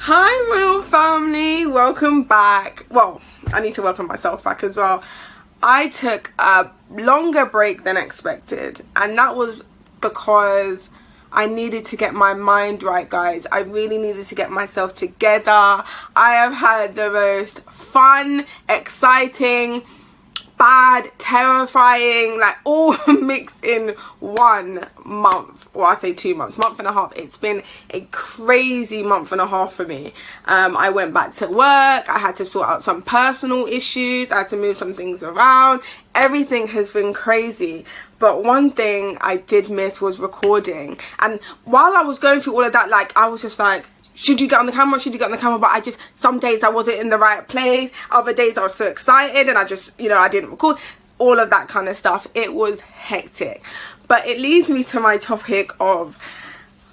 Hi royal family, welcome back. Well, I need to welcome myself back as well. I took a longer break than expected, and that was because I needed to get my mind right, guys. I really needed to get myself together. I have had the most fun, exciting, bad, terrifying, like all mixed in 1 month, or I say 2 months, month and a half. It's been a crazy month and a half for me. I went back to work. I had to sort out some personal issues. I had to move some things around. Everything has been crazy, but one thing I did miss was recording. And while I was going through all of that, like, I was just like, should you get on the camera? Should you get on the camera? But some days I wasn't in the right place. Other days I was so excited and I just, I didn't record. All of that kind of stuff. It was hectic. But it leads me to my topic of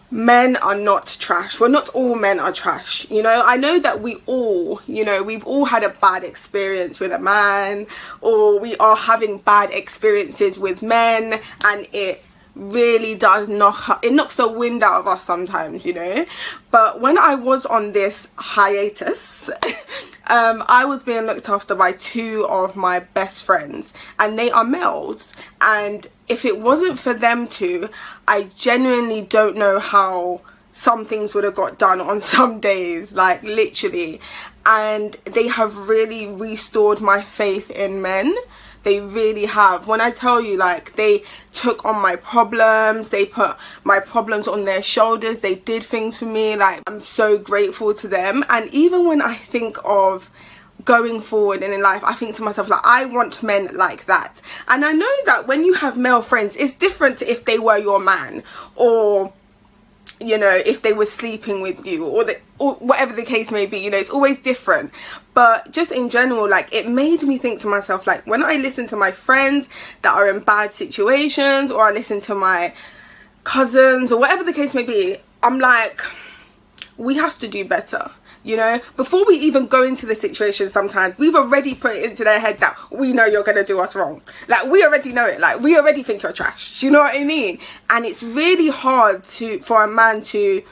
men are not trash. Well, not all men are trash. I know that we all, we've all had a bad experience with a man, or we are having bad experiences with men, and it really does knocks the wind out of us sometimes, but when I was on this hiatus, I was being looked after by 2 of my best friends, and they are males, and if it wasn't for them two, I genuinely don't know how some things would have got done on some days, like literally. And they have really restored my faith in men. They really have. When I tell you, like, they took on my problems, they put my problems on their shoulders, they did things for me. Like, I'm so grateful to them. And even when I think of going forward and in life, I think to myself, like, I want men like that. And I know that when you have male friends, it's different to if they were your man, or if they were sleeping with you, or whatever the case may be. It's always different. But just in general, like, it made me think to myself, like, when I listen to my friends that are in bad situations, or I listen to my cousins, or whatever the case may be, I'm like, we have to do better. Before we even go into the situation, sometimes we've already put it into their head that we know you're gonna do us wrong. Like, we already know it. Like, we already think you're trash. Do you know what I mean? And it's really hard for a man to,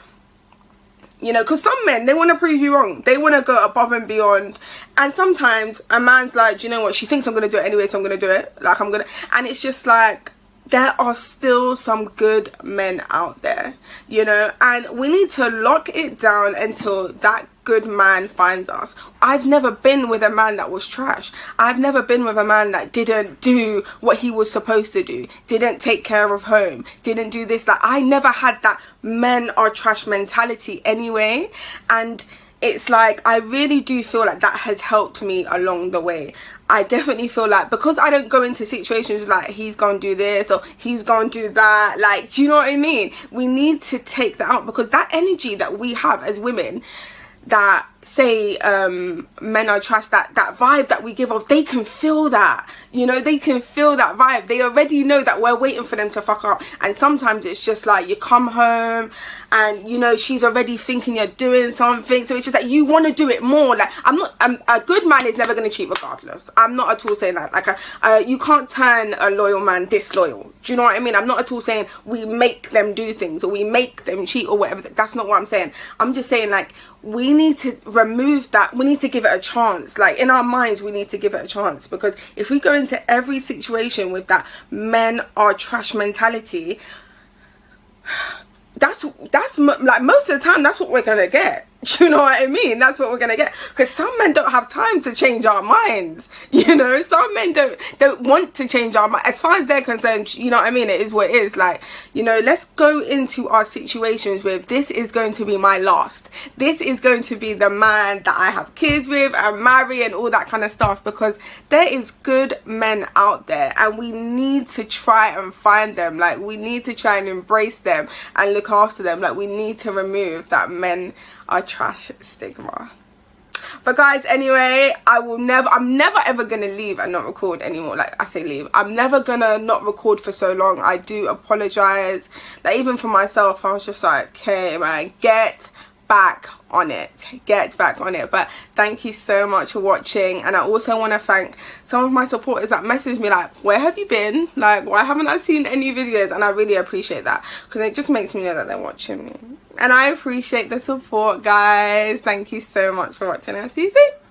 because some men, they want to prove you wrong. They want to go above and beyond. And sometimes a man's like, do you know what? She thinks I'm gonna do it anyway, so I'm gonna do it. Like, and it's just like, there are still some good men out there, and we need to lock it down until that good man finds us. I've never been with a man that was trash. I've never been with a man that didn't do what he was supposed to do, didn't take care of home, didn't do this. Like, I never had that men are trash mentality anyway. And it's like, I really do feel like that has helped me along the way. I definitely feel like, because I don't go into situations like, he's gonna do this or he's gonna do that, like, do you know what I mean? We need to take that out, because that energy that we have as women that say men are trash, that vibe that we give off, they can feel that, they can feel that vibe. They already know that we're waiting for them to fuck up. And sometimes it's just like, you come home and she's already thinking you're doing something, so it's just that you want to do it more. Like, a good man is never going to cheat regardless. I'm not at all saying that. Like, you can't turn a loyal man disloyal. Do you know what I mean? I'm not at all saying we make them do things or we make them cheat or whatever. That's not what I'm saying. I'm just saying, like, we need to remove that. We need to give it a chance. Like, in our minds, we need to give it a chance, because if we go into every situation with that men are trash mentality, that's like, most of the time, that's what we're gonna get. Do you know what I mean? That's what we're gonna get, because some men don't have time to change our minds. Some men don't want to change our mind. As far as they're concerned, you know what I mean, it is what it is. Like, let's go into our situations with, this is going to be my last. This is going to be the man that I have kids with and marry and all that kind of stuff, because there is good men out there, and we need to try and find them. Like, we need to try and embrace them and look after them. Like, we need to remove that men are trash stigma. But guys, anyway, I'm never ever gonna leave and not record anymore. Like, I say leave, I'm never gonna not record for so long. I do apologize. Like, even for myself, I was just like, okay man, get back on it. But thank you so much for watching. And I also want to thank some of my supporters that messaged me like, where have you been? Like, why haven't I seen any videos? And I really appreciate that, because it just makes me know that they're watching me. And I appreciate the support, guys. Thank you so much for watching. I'll see you soon.